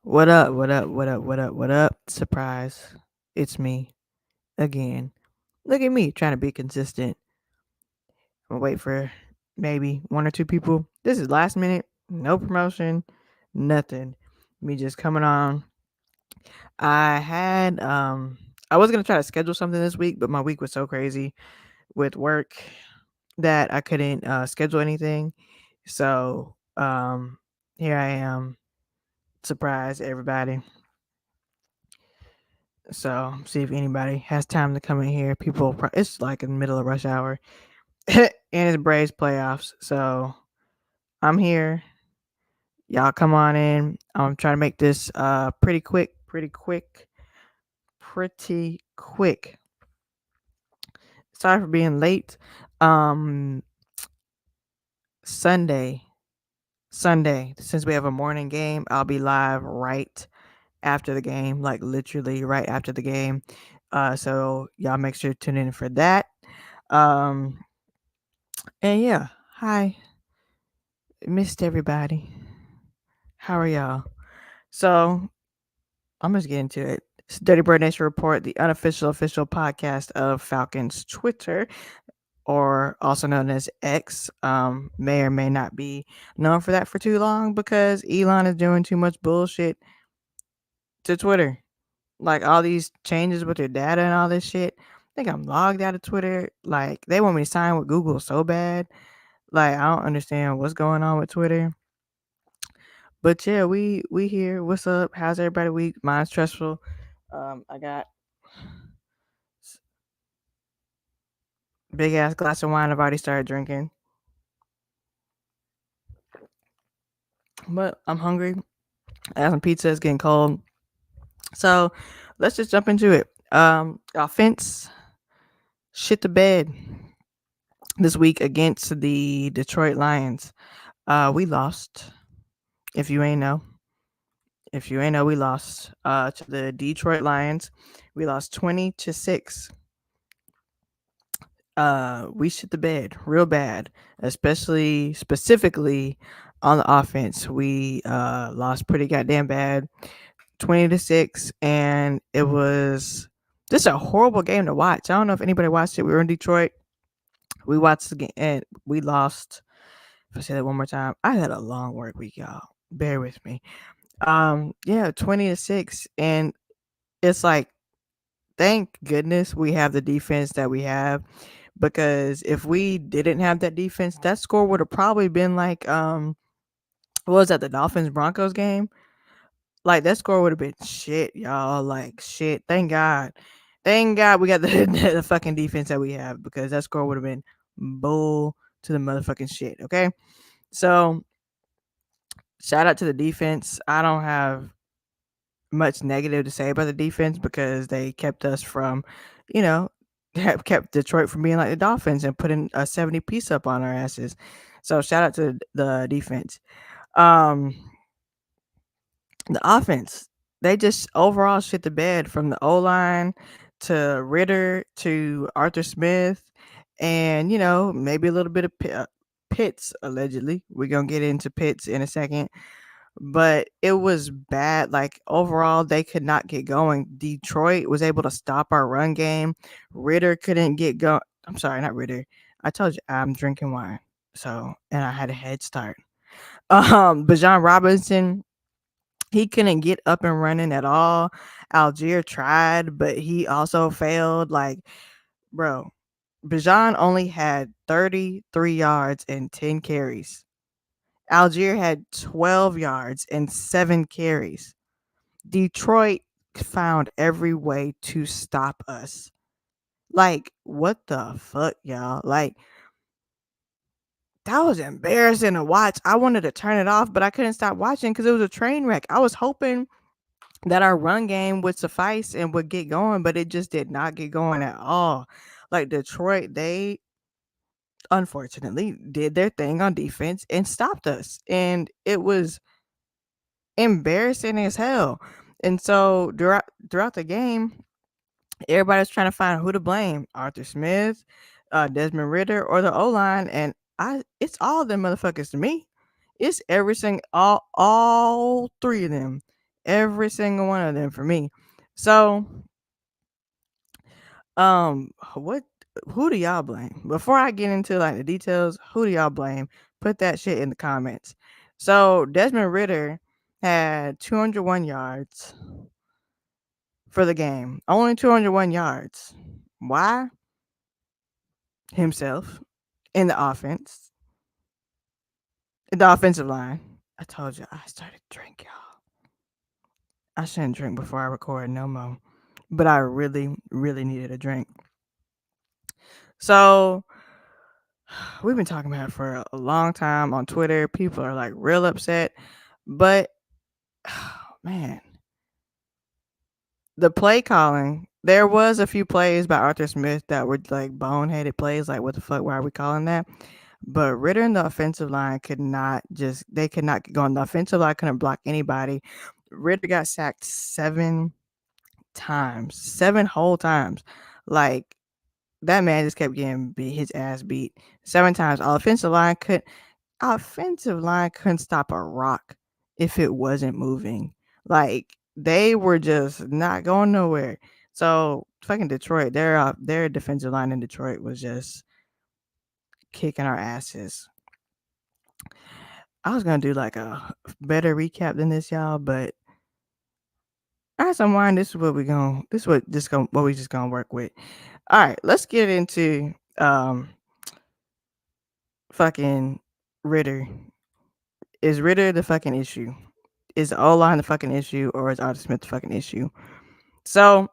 What up? What up? What up? What up? What up? Surprise. It's me again. Look at me trying to be consistent. I'm gonna wait for maybe one or two people. This is last minute, no promotion, nothing. Me just coming on. I was gonna try to schedule something this week, but my week was so crazy with work that I couldn't schedule anything. So here I am. Surprise everybody. So see if anybody has time to come in here. It's like in the middle of rush hour, and it's Braves playoffs. So I'm here. Y'all come on in. I'm trying to make this pretty quick, pretty quick. Sorry for being late. Um, Sunday, Sunday. Since we have a morning game, I'll be live right after the game, like literally right after the game. So y'all make sure to tune in for that. Um, and yeah, hi, missed everybody. How are y'all? So I'm just getting to it. It's Dirty Bird Nation Report, the unofficial official podcast of Falcons Twitter, or also known as X. May or may not be known for that for too long because Elon is doing too much bullshit to Twitter. Like all these changes with their data and all this shit. I think I'm logged out of Twitter. Like they want me to sign with Google so bad. Like I don't understand what's going on with Twitter. But yeah, we here. What's up? How's everybody week? Mine's stressful. I got big ass glass of wine. I've already started drinking, but I'm hungry. I got some pizza. It's getting cold, so let's just jump into it. Offense shit the bed this week against the Detroit Lions. We lost. If you ain't know, we lost to the Detroit Lions. We lost 20-6. We shit the bed real bad, especially specifically on the offense. We lost pretty goddamn bad, 20-6, and it was just a horrible game to watch. I don't know if anybody watched it. We were in Detroit. We watched the game and we lost. If I say that one more time, I had a long work week, y'all. Bear with me. Yeah, 20-6, and it's like, thank goodness we have the defense that we have, because if we didn't have that defense, that score would have probably been like what was that, the Dolphins Broncos game? Like that score would have been shit, y'all. Like shit. Thank God we got the fucking defense that we have, because that score would have been bull to the motherfucking shit. Okay, so shout out to the defense. I don't have much negative to say about the defense because they kept us from, you know, kept Detroit from being like the Dolphins and putting a 70 piece up on our asses. So shout out to the defense. Um, the offense, they just overall shit the bed from the O line to Ritter to Arthur Smith, and maybe a little bit of Pitts allegedly. We're gonna get into Pitts in a second, but it was bad. Like overall, they could not get going. Detroit was able to stop our run game. Ritter couldn't get going. I'm sorry, not Ritter. I told you I'm drinking wine, so and I had a head start. Bijan Robinson, he couldn't get up and running at all. Algier tried, but he also failed. Like, bro, Bijan only had 33 yards and 10 carries. Algier had 12 yards and 7 carries. Detroit found every way to stop us. Like, what the fuck, y'all? Like, that was embarrassing to watch. I wanted to turn it off, but I couldn't stop watching because it was a train wreck. I was hoping that our run game would suffice and would get going, but it just did not get going at all. Like, Detroit, they unfortunately did their thing on defense and stopped us. And it was embarrassing as hell. And so throughout the game, everybody's trying to find who to blame: Arthur Smith, Desmond Ritter, or the O line. And it's all them motherfuckers to me. It's every single all three of them. Every single one of them for me. So, what who do y'all blame? Before I get into like the details, who do y'all blame? Put that shit in the comments. So, Desmond Ritter had 201 yards for the game. Only 201 yards. Why? Himself in the offense. The offensive line. I told you I started drinking, y'all. I shouldn't drink before I record no more. But I really, really needed a drink. So we've been talking about it for a long time on Twitter. People are like real upset. But man, the play calling, there was a few plays by Arthur Smith that were like boneheaded plays, like what the fuck, why are we calling that? But Ritter and the offensive line they could not go on. The offensive line couldn't block anybody. Ritter got sacked 7 times, 7 whole times. Like that man just kept getting his ass beat 7 times. Offensive line couldn't stop a rock if it wasn't moving. Like they were just not going nowhere. So fucking Detroit, their defensive line in Detroit was just kicking our asses. I was gonna do like a better recap than this, y'all, but I had some wine. This is what we going this is what we just gonna work with. All right, let's get into fucking Ritter. Is Ritter the fucking issue? Is the O line the fucking issue, or is Arthur Smith the fucking issue? So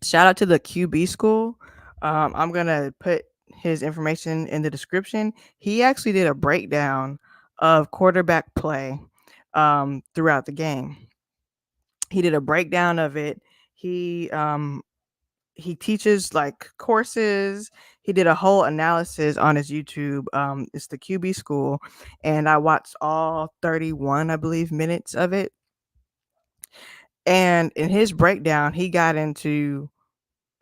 shout out to the QB school. I'm gonna put his information in the description. He actually did a breakdown of quarterback play throughout the game. He did a breakdown of it. He teaches like courses. He did a whole analysis on his YouTube. It's the QB school, and I watched all 31, I believe, minutes of it. And in his breakdown, he got into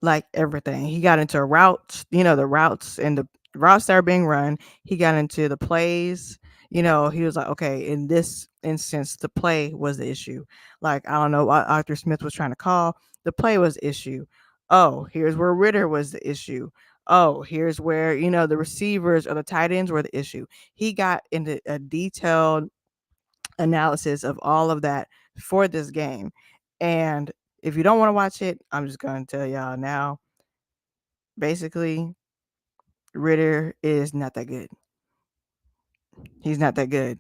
like everything. He got into routes, the routes and the routes that are being run. He got into the plays. He was like, okay, in this instance, the play was the issue. Like, I don't know what Arthur Smith was trying to call. The play was the issue. Oh, here's where Ritter was the issue. Oh, here's where, the receivers or the tight ends were the issue. He got into a detailed analysis of all of that for this game. And if you don't want to watch it, I'm just going to tell y'all now. Basically, Ritter is not that good. He's not that good.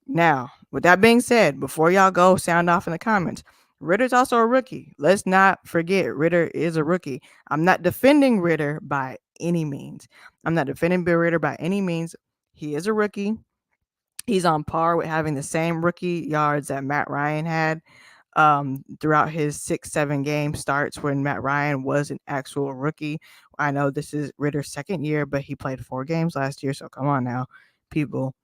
Now, with that being said, before y'all go sound off in the comments, Ritter's also a rookie. Let's not forget, Ritter is a rookie. I'm not defending Ritter by any means. He is a rookie. He's on par with having the same rookie yards that Matt Ryan had throughout his 6-7 game starts when Matt Ryan was an actual rookie. I know this is Ritter's second year, but he played 4 games last year, so come on now, people.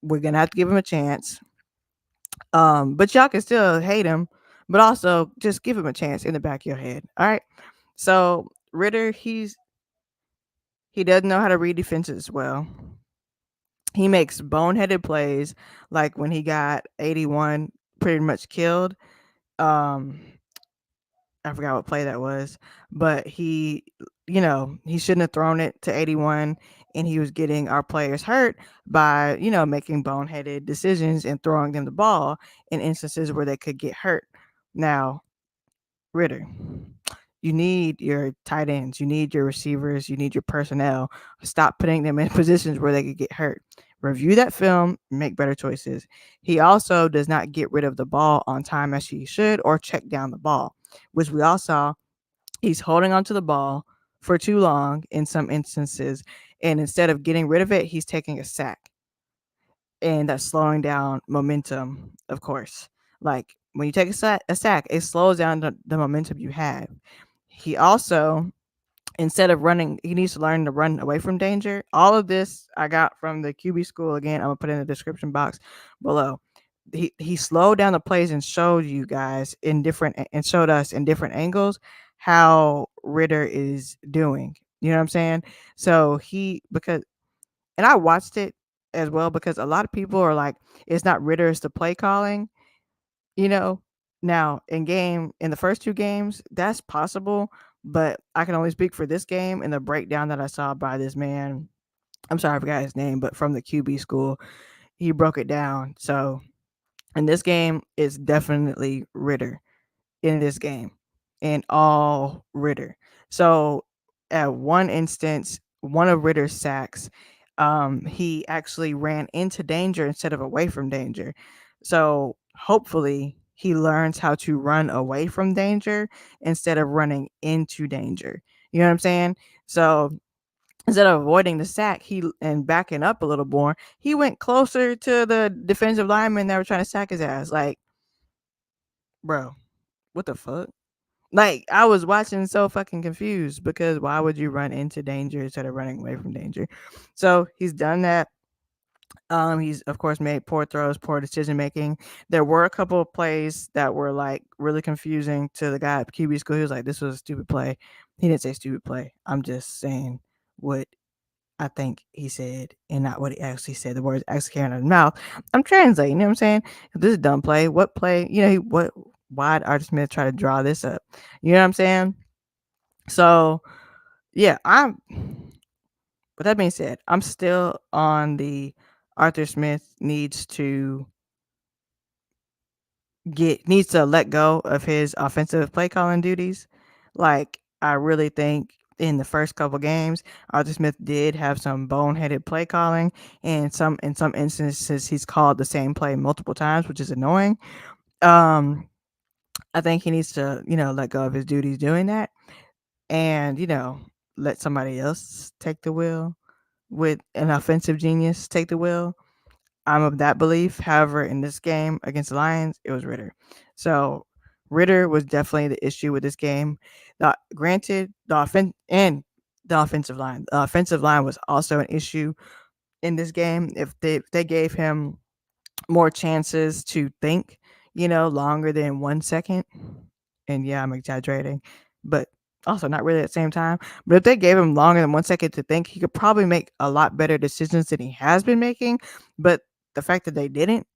We're gonna have to give him a chance. But y'all can still hate him, but also just give him a chance in the back of your head. All right. So Ritter, he doesn't know how to read defenses well. He makes boneheaded plays, like when he got 81 pretty much killed. I forgot what play that was, but he shouldn't have thrown it to 81, and he was getting our players hurt by, making boneheaded decisions and throwing them the ball in instances where they could get hurt. Now, Ritter, you need your tight ends, you need your receivers, you need your personnel. Stop putting them in positions where they could get hurt. Review that film, make better choices. He also does not get rid of the ball on time as he should, or check down the ball, which we all saw. He's holding onto the ball for too long in some instances, and instead of getting rid of it, he's taking a sack. And that's slowing down momentum, of course. Like when you take a sack, it slows down the momentum you have. He also, instead of running, he needs to learn to run away from danger. All of this I got from the QB school. Again, I'm gonna put in the description box below. He slowed down the plays and showed you guys showed us in different angles how Ritter is doing. You know what I'm saying? So and I watched it as well, because a lot of people are like, it's not Ritter, it's the play calling. you know? Now, in the first 2 games, that's possible, but I can only speak for this game and the breakdown that I saw by this man. I'm sorry, I forgot his name, but from the QB school, he broke it down. So, in this game, it's definitely Ritter in this game, and all Ritter. So at one instance, one of Ritter's sacks, he actually ran into danger instead of away from danger. So hopefully he learns how to run away from danger instead of running into danger. You know what I'm saying? So instead of avoiding the sack, he and backing up a little more, he went closer to the defensive lineman that were trying to sack his ass. Like, bro, what the fuck? Like, I was watching so fucking confused because why would you run into danger instead of running away from danger? So he's done that. He's of course made poor throws, poor decision making. There were a couple of plays that were like really confusing to the guy at QB school. He was like, "This was a stupid play." He didn't say stupid play. I'm just saying what I think he said and not what he actually said. The words actually came out of his mouth. I'm translating. You know what I'm saying? This is a dumb play. What play? You know, what? Why did Arthur Smith try to draw this up? You know what I'm saying? So yeah, I'm. With that being said, I'm still on the Arthur Smith needs to let go of his offensive play calling duties. Like, I really think in the first couple games, Arthur Smith did have some boneheaded play calling, and in some instances he's called the same play multiple times, which is annoying. Um, I think he needs to, let go of his duties doing that, and let somebody else take the wheel with an offensive genius take the wheel. I'm of that belief. However, in this game against the Lions, it was Ritter. So Ritter was definitely the issue with this game. Granted, the offensive line. The offensive line was also an issue in this game. If they gave him more chances to think, longer than 1 second. And yeah, I'm exaggerating, but also not really at the same time. But if they gave him longer than 1 second to think, he could probably make a lot better decisions than he has been making. But the fact that they didn't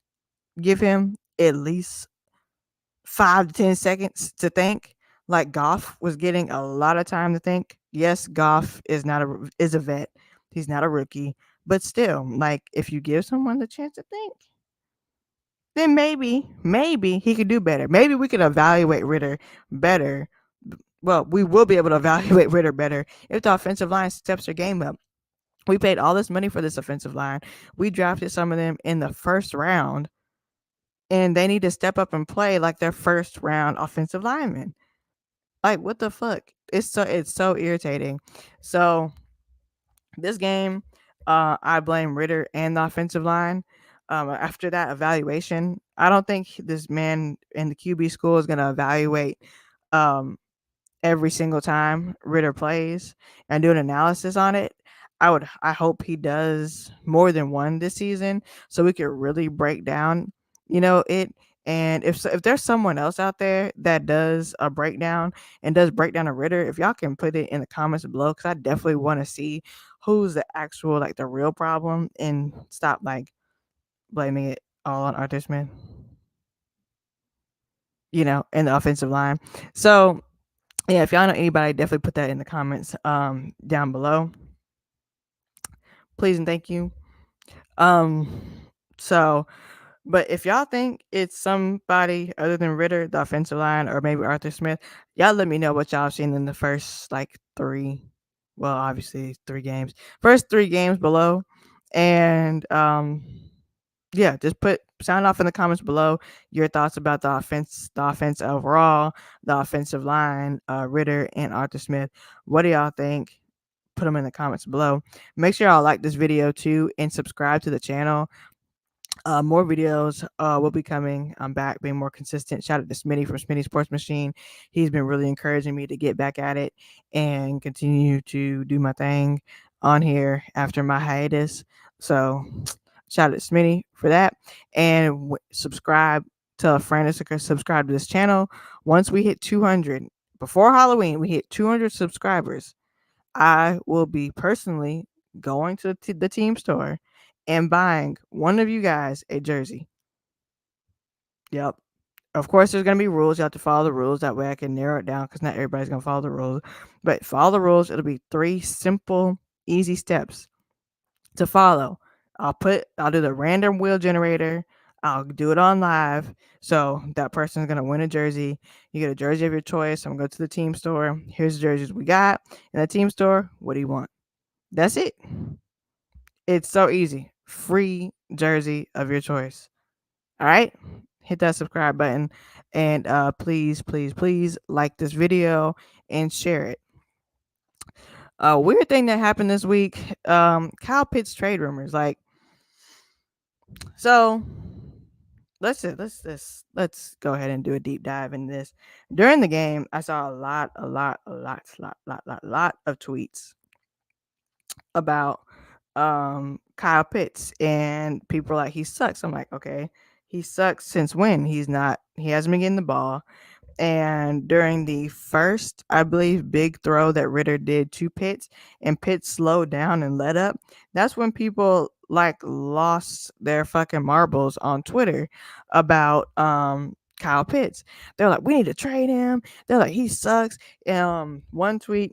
give him at least 5 to 10 seconds to think, like Goff was getting a lot of time to think. Yes, Goff is a vet. He's not a rookie, but still, like if you give someone the chance to think, then maybe he could do better. Maybe we could evaluate Ritter better. Well, we will be able to evaluate Ritter better if the offensive line steps their game up. We paid all this money for this offensive line. We drafted some of them in the first round, and they need to step up and play like their first round offensive linemen. Like, what the fuck? It's so irritating. So this game, I blame Ritter and the offensive line. After that evaluation, I don't think this man in the QB school is going to evaluate um, every single time Ritter plays and do an analysis on it. I hope he does more than one this season so we could really break down, it. And if there's someone else out there that does a breakdown and does breakdown a Ritter, if y'all can put it in the comments below, because I definitely want to see who's the actual like the real problem and stop like blaming it all on Arthur Smith, and the offensive line. So yeah, if y'all know anybody, definitely put that in the comments down below. Please and thank you. Um so but if y'all think it's somebody other than Ritter, the offensive line, or maybe Arthur Smith, y'all let me know what y'all seen in the first like obviously 3 games. First 3 games below. And yeah, just sound off in the comments below your thoughts about the offense overall, the offensive line, Ritter and Arthur Smith. What do y'all think? Put them in the comments below. Make sure y'all like this video too and subscribe to the channel. More videos will be coming. I'm back being more consistent. Shout out to Smitty from Smitty Sports Machine. He's been really encouraging me to get back at it and continue to do my thing on here after my hiatus. So shout out to Smitty for that. And subscribe to a friend and subscribe to this channel. Once we hit 200, before Halloween, we hit 200 subscribers. I will be personally going to the team store and buying one of you guys a jersey. Yep. Of course, there's gonna be rules. You have to follow the rules. That way I can narrow it down because not everybody's gonna follow the rules. But follow the rules. It'll be 3 simple, easy steps to follow. I'll do the random wheel generator. I'll do it on live. So that person's gonna win a jersey. You get a jersey of your choice. I'm gonna go to the team store. Here's the jerseys we got in the team store. What do you want? That's it. It's so easy. Free jersey of your choice. All right. Hit that subscribe button and please, please, please like this video and share it. A weird thing that happened this week, Kyle Pitts trade rumors. Like, so let's go ahead and do a deep dive in this. During the game, I saw a lot of tweets about Kyle Pitts, and people are like, he sucks. I'm like, okay, he sucks since when? He hasn't been getting the ball. And during the first, I believe, big throw that Ritter did to Pitts, and Pitts slowed down and let up, that's when people like lost their fucking marbles on Twitter about Kyle Pitts. They're like, we need to trade him. They're like, he sucks. Here's one tweet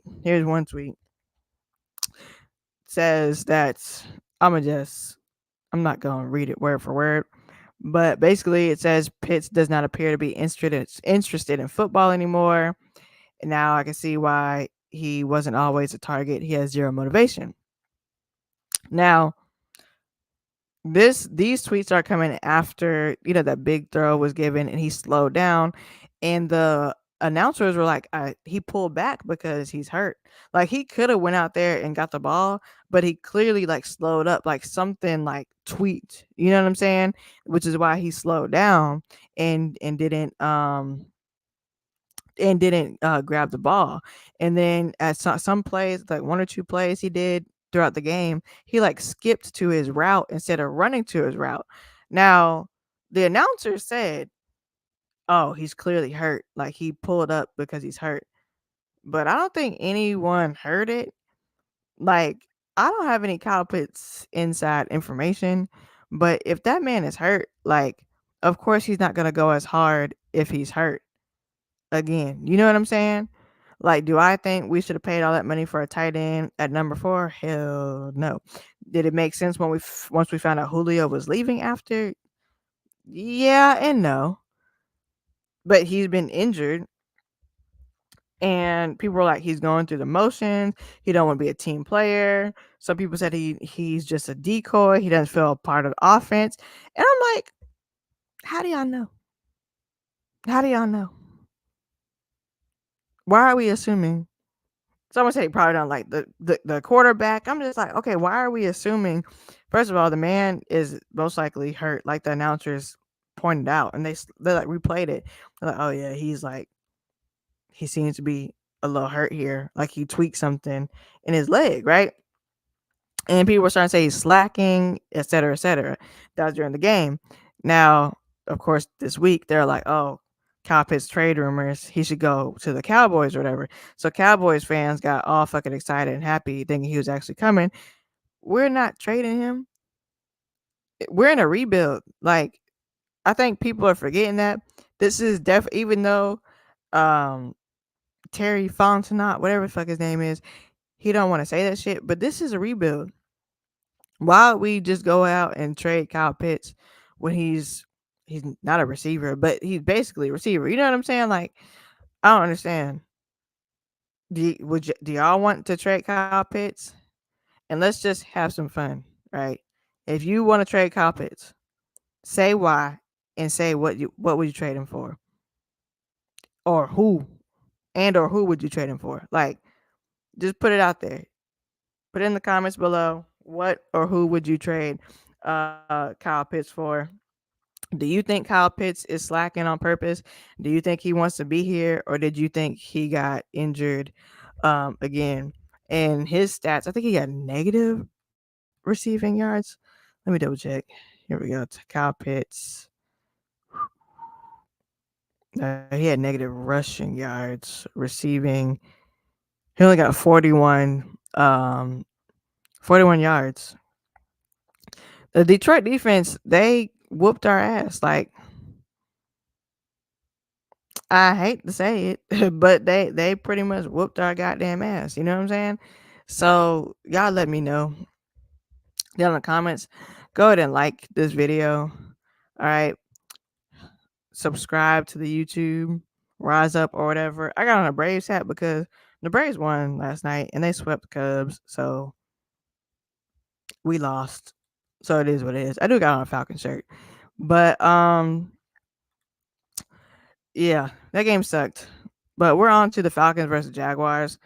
says that I'm not gonna read it word for word, but basically it says Pitts does not appear to be interested in football anymore. And now I can see why he wasn't always a target. He has zero motivation. Now, these tweets are coming after, that big throw was given and he slowed down, and the announcers were like, he pulled back because he's hurt. Like, he could have went out there and got the ball, but he clearly like slowed up, like something like tweaked, you know what I'm saying? Which is why he slowed down and didn't grab the ball. And then at some plays, like 1 or 2 plays he did throughout the game, he like skipped to his route instead of running to his route. Now, the announcer said, oh, he's clearly hurt. Like, he pulled up because he's hurt. But I don't think anyone heard it. Like, I don't have any Kyle Pitts inside information, but if that man is hurt, like, of course he's not going to go as hard if he's hurt again. You know what I'm saying? Like, do I think we should have paid all that money for a tight end at number 4? Hell no. Did it make sense once we found out Julio was leaving after? Yeah and no. But he's been injured, and people were like, he's going through the motions. He don't want to be a team player. Some people said he's just a decoy. He doesn't feel a part of the offense. And I'm like, how do y'all know? How do y'all know? Why are we assuming? Someone said he probably don't like the quarterback. I'm just like, okay, why are we assuming? First of all, the man is most likely hurt, like the announcers pointed out, and they like replayed it. They're like, oh yeah, he seems to be a little hurt here, like he tweaked something in his leg, right? And people were starting to say he's slacking, et cetera, et cetera. That was during the game. Now, of course, this week they're like, oh, Kyle Pitts trade rumors, he should go to the Cowboys or whatever. So Cowboys fans got all fucking excited and happy thinking he was actually coming. We're not trading him. We're in a rebuild. Like, I think people are forgetting that. This is even though Terry Fontenot, whatever the fuck his name is, he don't want to say that shit, but this is a rebuild. Why would we just go out and trade Kyle Pitts when he's not a receiver, but he's basically a receiver? You know what I'm saying? Like, I don't understand. Do y'all want to trade Kyle Pitts? And let's just have some fun, right? If you want to trade Kyle Pitts, say why and say what would you trade him for, or who would you trade him for? Like, just put it out there. Put it in the comments below. What or who would you trade Kyle Pitts for? Do you think Kyle Pitts is slacking on purpose? Do you think he wants to be here, or did you think he got injured again? And his stats, I think he got negative receiving yards. Let me double check. Here we go. Kyle Pitts. He had negative rushing yards. Receiving, he only got 41 yards. The Detroit defense, they whooped our ass. Like, I hate to say it, but they pretty much whooped our goddamn ass. You know what I'm saying? So y'all let me know down in the comments. Go ahead and like this video. All right, subscribe to the YouTube, rise up or whatever. I got on a Braves hat because the Braves won last night and they swept the Cubs, so we lost. So it is what it is. I do got on a Falcon shirt, but yeah, that game sucked. But we're on to the Falcons versus Jaguars,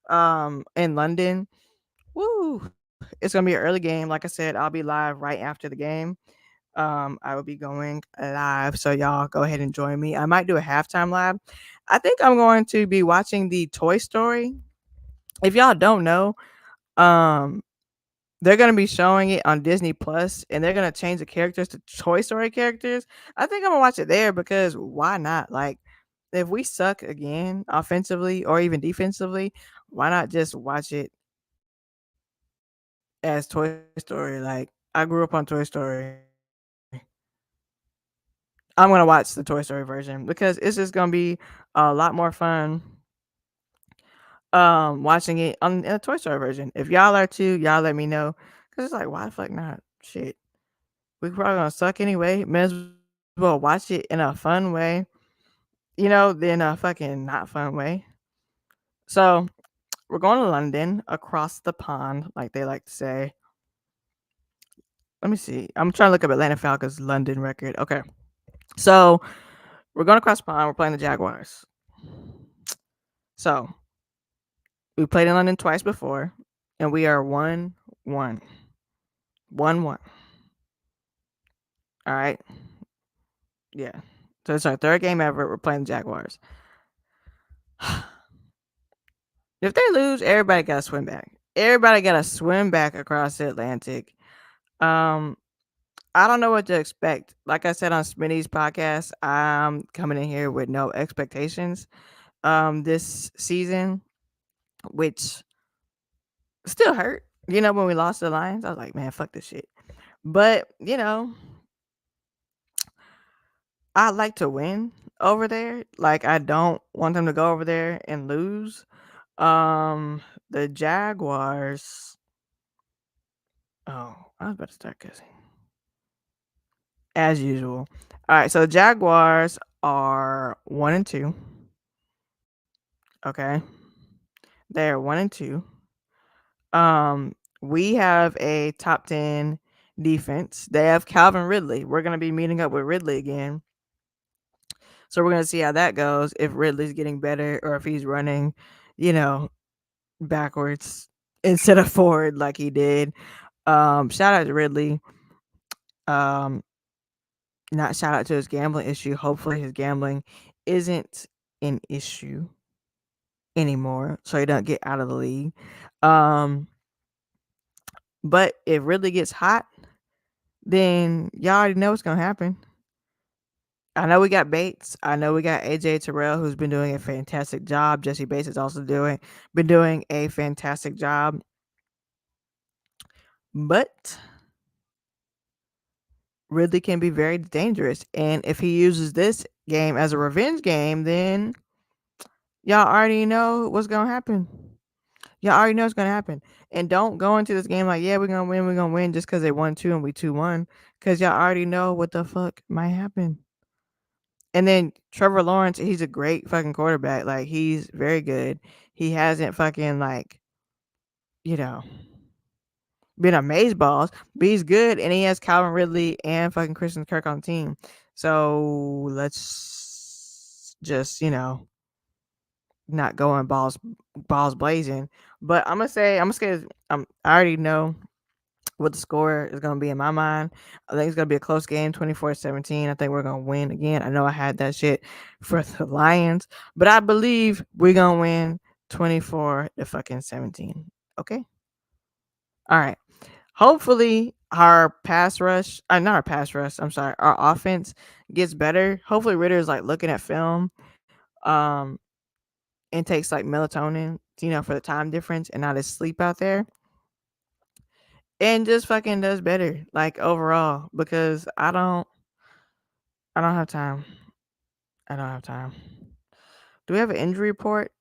in London. Woo! It's gonna be an early game. Like I said, I'll be live right after the game. I will be going live, so y'all go ahead and join me. I might do a halftime live. I think I'm going to be watching the Toy Story. If y'all don't know, um, they're gonna be showing it on Disney Plus, and they're gonna change the characters to Toy Story characters. I think I'm gonna watch it there because why not? Like, if we suck again offensively or even defensively, why not just watch it as Toy Story? Like, I grew up on Toy Story. I'm gonna watch the Toy Story version because it's just gonna be a lot more fun watching it on in a Toy Story version. If y'all are too, y'all let me know. Cause it's like, why the fuck not? Shit. We probably gonna suck anyway. May as well watch it in a fun way, than a fucking not fun way. So we're going to London across the pond, like they like to say. Let me see. I'm trying to look up Atlanta Falcons London record. Okay. So we're going across the pond. We're playing the Jaguars. So we played in London twice before, and we are 1-1. 1-1. All right. Yeah. So it's our third game ever. We're playing the Jaguars. If they lose, everybody got to swim back. Everybody got to swim back across the Atlantic. Um, I don't know what to expect. Like I said on Smitty's podcast, I'm coming in here with no expectations. This season, which still hurt. When we lost to the Lions, I was like, man, fuck this shit. But I like to win over there. Like, I don't want them to go over there and lose. The Jaguars. Oh, I was about to start cussing. As usual. All right, so the Jaguars are 1-2. Okay, they're 1-2. We have a top 10 defense. They have Calvin Ridley. We're gonna be meeting up with Ridley again. So we're gonna see how that goes. If Ridley's getting better or if he's running, you know, backwards instead of forward like he did. Shout out to Ridley. Um, Not shout out to his gambling issue. Hopefully his gambling isn't an issue anymore, so he doesn't get out of the league. Um, but if Ridley gets hot, then y'all already know what's gonna happen. I know we got Bates. I know we got AJ Terrell, who's been doing a fantastic job. Jesse Bates is also been doing a fantastic job. But Ridley can be very dangerous. And if he uses this game as a revenge game, then y'all already know what's gonna happen. Y'all already know what's gonna happen. And don't go into this game like, yeah, we're gonna win just because they 1-2 and we 2-1. Cause y'all already know what the fuck might happen. And then Trevor Lawrence, he's a great fucking quarterback. Like, he's very good. He hasn't fucking you know, been amaze balls, but he's good, and he has Calvin Ridley and fucking Christian Kirk on the team. So let's just, not going balls blazing. But I'm gonna say I already know what the score is gonna be in my mind. I think it's gonna be a close game, 24-17. I think we're gonna win again. I know I had that shit for the Lions, but I believe we're gonna win 24-17. Okay. All right. Hopefully our pass rush, not our pass rush, I'm sorry, our offense gets better. Hopefully Ritter is like looking at film, um, and takes like melatonin, for the time difference and not his sleep out there. And just fucking does better, like overall, because I don't have time. I don't have time. Do we have an injury report?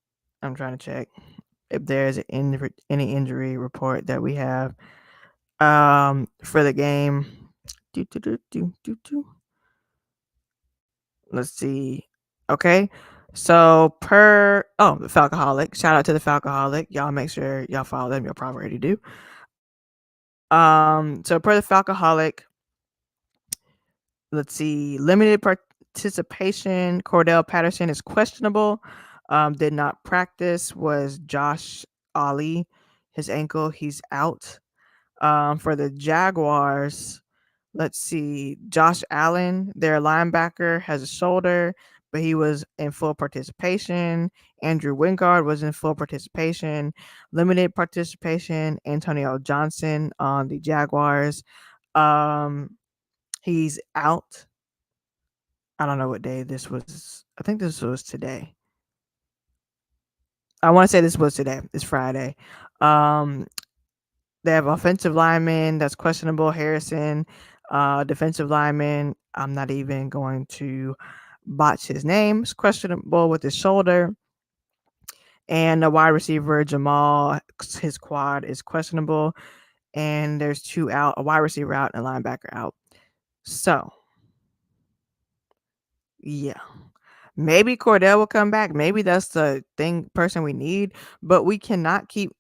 I'm trying to check if there's any injury report that we have for the game. Do, do, do, do, do, do. Let's see. Okay. So the Falcoholic. Shout out to the Falcoholic. Y'all make sure y'all follow them. You'll probably already do. So per the Falcoholic, let's see. Limited participation. Cordell Patterson is questionable. Did not practice. Was Josh Ali. His ankle. He's out. For the Jaguars, let's see. Josh Allen, their linebacker, has a shoulder, but he was in full participation. Andrew Wingard was in full participation. Limited participation. Antonio Johnson on the Jaguars. He's out. I don't know what day this was. I think this was today. I want to say this was today. It's Friday. They have offensive lineman that's questionable. Harrison, defensive lineman. I'm not even going to botch his name. It's questionable with his shoulder. And the wide receiver, Jamal, his quad is questionable. And there's two out, a wide receiver out and a linebacker out. So, yeah. Maybe Cordell will come back. Maybe that's the person we need. But we cannot keep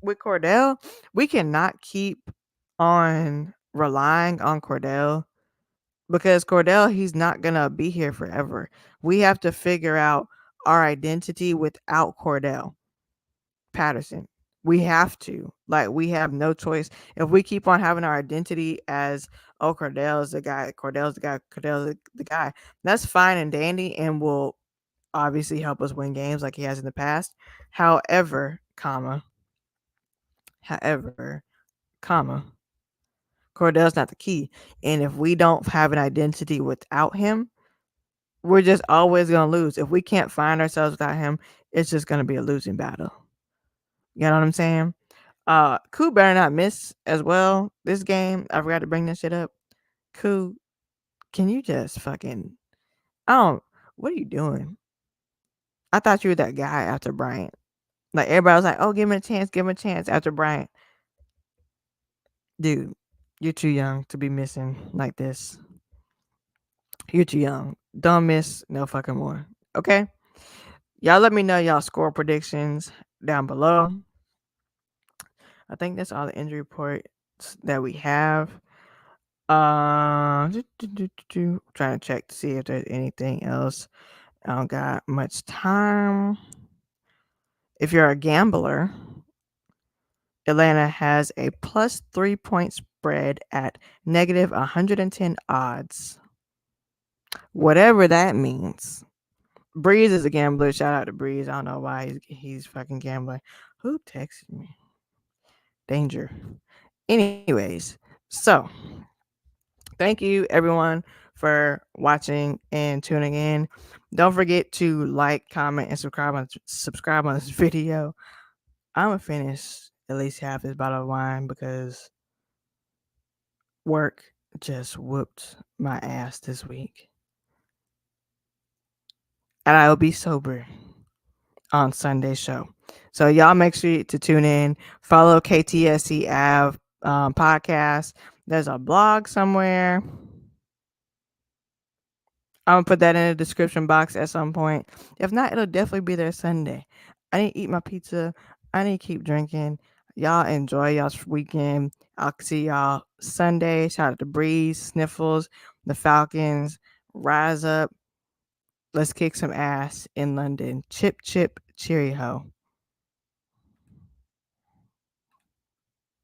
with Cordell. We cannot keep on relying on Cordell because Cordell, he's not gonna be here forever. We have to figure out our identity without Cordell Patterson. We have to. Like, we have no choice. If we keep on having our identity as, oh, Cordell's the guy, Cordell's the guy, Cordell's the guy, that's fine and dandy and will obviously help us win games like he has in the past. However, Cordell's not the key. And if we don't have an identity without him, we're just always going to lose. If we can't find ourselves without him, it's just going to be a losing battle. You know what I'm saying? Koo better not miss as well this game. I forgot to bring this shit up. Koo, can you just fucking... what are you doing? I thought you were that guy after Bryant. Like, everybody was like, oh, give him a chance after Bryant. Dude, you're too young to be missing like this. You're too young. Don't miss no fucking more. Okay? Y'all let me know y'all score predictions down below. I think that's all the injury reports that we have. Trying to check to see if there's anything else. I don't got much time. If you're a gambler, Atlanta has a plus 3-point spread at negative 110 odds. Whatever that means. Breeze is a gambler. Shout out to Breeze. I don't know why he's fucking gambling. Who texted me? Danger. Anyways, so thank you everyone for watching and tuning in. Don't forget to like, comment, and subscribe on this video. I'm gonna finish at least half this bottle of wine because work just whooped my ass this week. And I will be sober on Sunday's show. So y'all make sure to tune in. Follow KTSC Ave podcast. There's a blog somewhere. I'm gonna put that in the description box at some point. If not, it'll definitely be there Sunday. I need to eat my pizza. I need to keep drinking. Y'all enjoy y'all's weekend. I'll see y'all Sunday. Shout out to Breeze, Sniffles, the Falcons. Rise up. Let's kick some ass in London. Chip, chip, cheery ho.